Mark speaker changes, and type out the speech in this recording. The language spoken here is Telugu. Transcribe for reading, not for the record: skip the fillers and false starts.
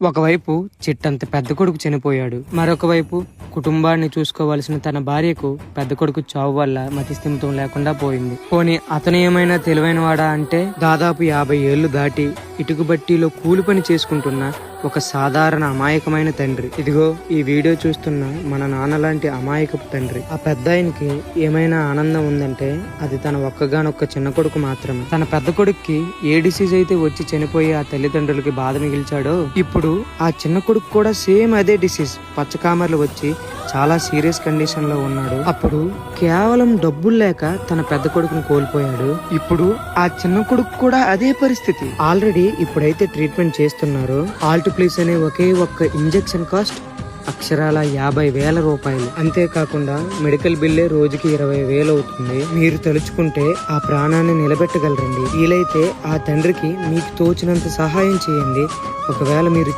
Speaker 1: ఒకవైపు చిట్టంత పెద్ద కొడుకు చనిపోయాడు. మరొక వైపు కుటుంబాన్ని చూసుకోవాల్సిన తన భార్యకు పెద్ద కొడుకు చావు వల్ల మతిస్థిమితం లేకుండా పోయింది. పోనీ అతను ఏమైనా తెలివైన వాడా అంటే దాదాపు 50 ఏళ్లు దాటి ఇటుక బట్టీలో కూలి పని చేసుకుంటున్న ఒక సాధారణ అమాయకమైన తండ్రి. ఇదిగో ఈ వీడియో చూస్తున్న మన నాన్న లాంటి అమాయకపు తండ్రి. ఆ పెద్ద ఆయనకి ఏమైనా ఆనందం ఉందంటే అది తన ఒక్కగానొక్క చిన్న కొడుకు మాత్రమే. తన పెద్ద కొడుక్కి ఏ డిసీజ్ అయితే వచ్చి చనిపోయి ఆ తల్లిదండ్రులకి బాధ మిగిల్చాడో ఇప్పుడు ఆ చిన్న కొడుకు కూడా సేమ్ అదే డిసీజ్ పచ్చకామర్లు వచ్చి చాలా సీరియస్ కండిషన్ లో ఉన్నాడు. అప్పుడు కేవలం డబ్బులు లేక తన పెద్ద కొడుకును కోల్పోయాడు. ఇప్పుడు ఆ చిన్న కొడుకు కూడా అదే పరిస్థితి. ఆల్రెడీ ఇప్పుడైతే ట్రీట్మెంట్ చేస్తున్నారు. ఆల్టిప్లీస్ అనే ఒకే ఒక్క ఇంజెక్షన్ కాస్ట్ అక్షరాల 50,000 రూపాయలు. అంతేకాకుండా మెడికల్ బిల్లే రోజుకి 20,000 అవుతుంది. మీరు తలుచుకుంటే ఆ ప్రాణాన్ని నిలబెట్టగలరండి. వీలైతే ఆ తండ్రికి మీకు తోచినంత సహాయం చేయండి. ఒకవేళ మీరు